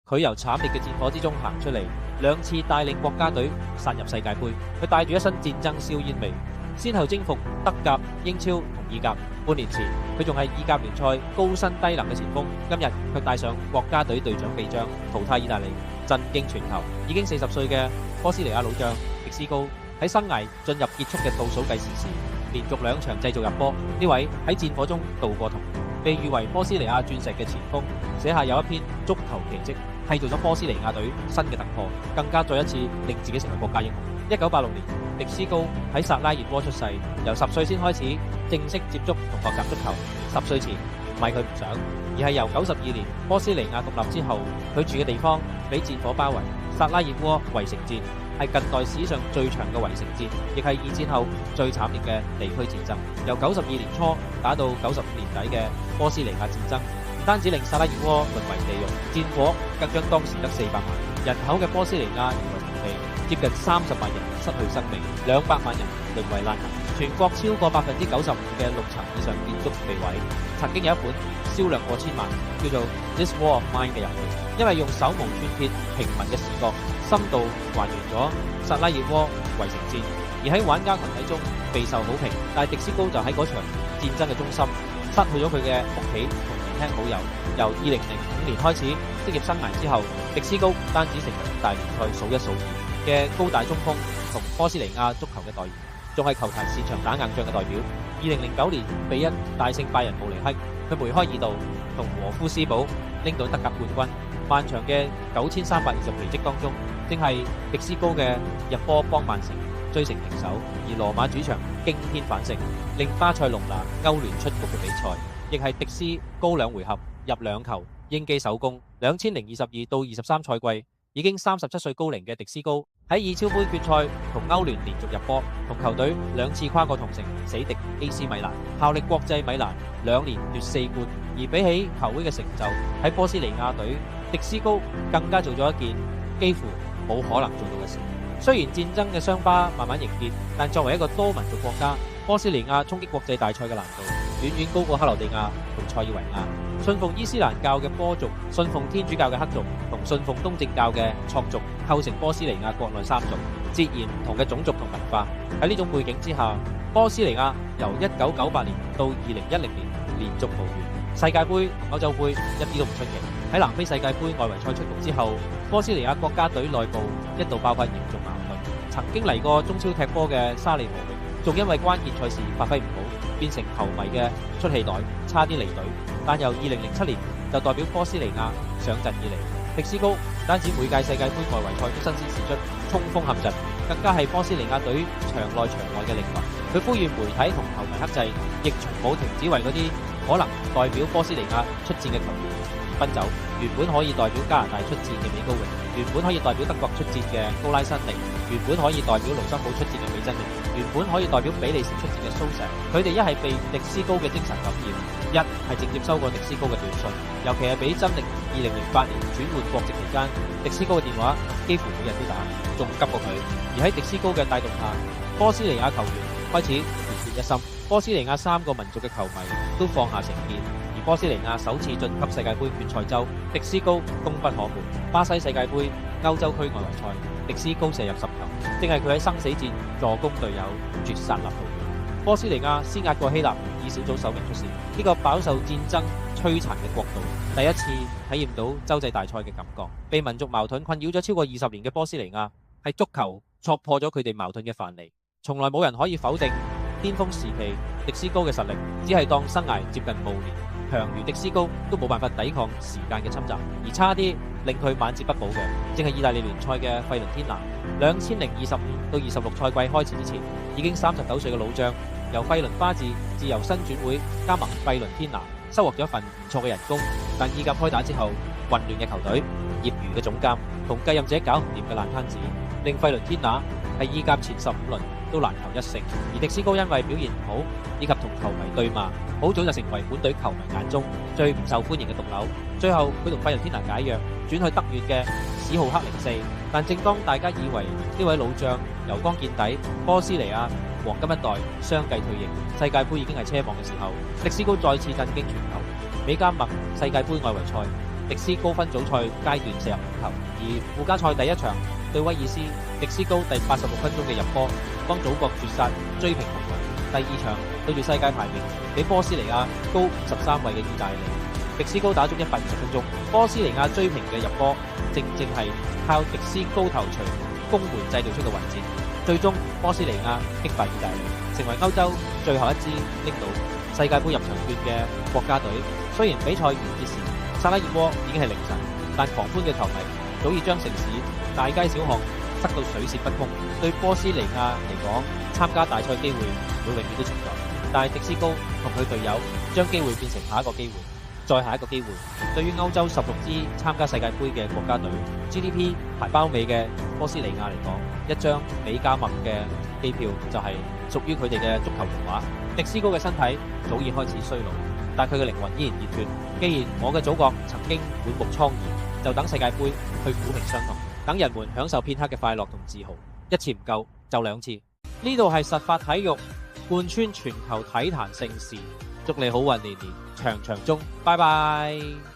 佢由慘烈嘅戰火之中行出嚟，2次帶領國家隊殺入世界盃。佢帶住一身戰爭硝煙味，先後征服德甲、英超同意甲。半年前佢仲係意甲聯賽高薪低能嘅前鋒，今日卻戴上國家隊隊長臂章，淘汰意大利，震驚全球。已經40歲嘅波斯尼亞老將迪斯高喺生涯進入結束嘅倒數計時時，連續2場製造入波。呢位喺戰火中度過童年，被譽為波斯尼亞鑽石嘅前鋒，寫下有一篇足球奇蹟，締造咗波斯尼亞隊新嘅突破，更加再一次令自己成為國家英雄。1986年，迪斯高喺薩拉熱窩出世，由10歲先開始正式接觸同學習足球。10歲前唔係佢唔想，而係由92年波斯尼亞獨立之後，佢住嘅地方俾戰火包圍。薩拉熱窩圍城戰係近代史上最長嘅圍城戰，亦係2戰後最慘烈嘅地區戰爭。由92年初打到95年底嘅波斯尼亞戰爭，唔單止令薩拉熱窩淪為地獄，戰火更將當時得400萬人口嘅波斯尼亞夷為平地，接近30萬人失去生命，200萬人淪為難民，全國超過95%嘅6層以上建築被毀。曾經有一本銷量過千萬，叫做《This War of Mine》嘅遊戲，因為用手無寸鐵平民嘅視覺，深度還原咗薩拉熱窩圍城戰，而喺玩家群體中備受好評。但係迪斯高就喺嗰場戰爭嘅中心，失去咗佢嘅屋企同年輕好友。由2005年開始職業生涯之後，迪斯高唔單止成為意大利聯賽數一數二嘅高大中鋒同波斯尼亞足球嘅代言，仲係球壇擅長打硬仗嘅代表。2009年比1大勝拜仁慕尼黑，佢梅開二度，同和夫斯堡拎到德甲冠軍。漫長嘅9320奇蹟當中，正係迪斯高嘅入波幫曼城追成平手，而羅馬主場驚天反勝，令巴塞隆拿歐聯出局嘅比賽，亦係迪斯高2回合入2球，英基首功。2022到23賽季，已經37歲高齡嘅迪斯高喺意超杯決賽同歐聯連續入波，同球隊2次跨過同城死敵 AC 米蘭，效力國際米蘭2年奪4冠。而比起球會嘅成就，喺波斯尼亞隊，迪斯高更加做咗一件幾乎冇可能做到嘅事。雖然戰爭嘅傷疤慢慢凝結，但作為一個多民族國家，波斯尼亞衝擊國際大賽嘅難度遠遠高過克羅地亞同塞爾維亞。信奉伊斯蘭教嘅波族、信奉天主教嘅克族同信奉東正教嘅塞族構成波斯尼亞國內3族，截然唔同嘅種族同文化。喺呢種背景之下，波斯尼亞由1998年到2010年連續無緣世界盃同歐洲盃，一啲都唔出奇。喺南非世界盃外圍賽出局之後，波斯尼亞國家隊內部一度爆發嚴重矛盾。曾經嚟過中超踢波嘅沙利摩域，仲因為關鍵賽事發揮唔好，變成球迷嘅出氣袋，差啲離隊。但由2007年就代表波斯尼亞上陣以嚟，迪斯高唔單止每屆世界盃外圍賽都新鮮事出，衝鋒陷陣，更加係波斯尼亞隊場內場外嘅靈魂。佢呼籲媒體同球迷克制，亦從冇停止為嗰啲可能代表波斯尼亞出戰嘅球員奔走。原本可以代表加拿大出戰嘅美高榮，原本可以代表德國出戰嘅高拉辛尼，原本可以代表盧森堡出戰嘅美珍尼，原本可以代表比利時出戰嘅蘇石，佢哋一係被迪斯高嘅精神感染，一係直接收過迪斯高嘅短信。尤其係俾真力2008年轉換國籍期間，迪斯高嘅電話幾乎每日都打，仲急過佢。而喺迪斯高嘅帶動下，波斯尼亞球員開始團結一心，波斯尼亞3個民族嘅球迷都放下成見。波斯尼亞首次晉級世界盃決賽周，迪斯高功不可沒。巴西世界盃歐洲區外圍賽，迪斯高射入10球，正係佢喺生死戰助攻隊友絕殺立陶宛。波斯尼亞先壓過希臘，以小組首名出線。呢個飽受戰爭摧殘嘅國度，第一次體驗到洲際大賽嘅感覺。被民族矛盾困擾咗超過20年嘅波斯尼亞，係足球戳破咗佢哋矛盾嘅藩籬。從來冇人可以否定巔峰時期迪斯高嘅實力，只係當生涯接近暮年，強如迪斯高都冇辦法抵抗時間嘅侵襲，而差啲令佢晚節不保嘅，正係意大利聯賽嘅費倫天拿。2025到26賽季開始之前，已經39歲嘅老將，由費倫巴治自由身轉會加盟費倫天拿，收穫咗一份唔錯嘅人工。但意甲開打之後，混亂嘅球隊、業餘嘅總監同繼任者搞唔掂嘅爛攤子，令費倫天拿喺意甲前15輪都難求一勝。而迪斯高因為表現唔好，以及同球迷對罵，好早就成為本隊球迷眼中最唔受歡迎嘅毒瘤。最後佢同費倫天拿解約，轉去德乙嘅史浩克04。但正當大家以為呢位老將油光見底，波斯尼亞黃金一代相繼退役，世界盃已經係奢望嘅時候，迪斯高再次震驚全球。美加墨世界盃外圍賽，迪斯高分組賽階段射入5球，而附加賽第一場對威爾斯，迪斯高第86分鐘嘅入波幫祖國絕殺追平同場。第二場對住世界排名比波斯尼亞高53位嘅意大利，迪斯高打足120分鐘，波斯尼亞追平嘅入波正係靠迪斯高頭槌攻門製造出嘅混戰，最終波斯尼亞擊敗意大利，成為歐洲最後一支拎到世界盃入場券嘅國家隊。雖然比賽完結時薩拉熱窩已經係凌晨，但狂歡嘅球迷早已將城市大街小巷塞到水泄不通。對波斯尼亞嚟講，參加大賽機會會永遠都存在，但係迪斯高同佢隊友將機會變成下一個機會，再下一個機會。對於歐洲16支參加世界盃嘅國家隊 ，GDP 排包尾嘅波斯尼亞嚟講，一張比加墨嘅機票就係屬於佢哋嘅足球童話。迪斯高嘅身體早已開始衰老，但佢嘅靈魂依然熱血。既然我嘅祖國曾經滿目瘡痍，就等世界盃去撫平傷痛，等人們享受片刻嘅快樂同自豪。一次唔夠就兩次。呢度係實發體育，貫穿全球體壇盛事，祝你好運連連，場場中，拜拜。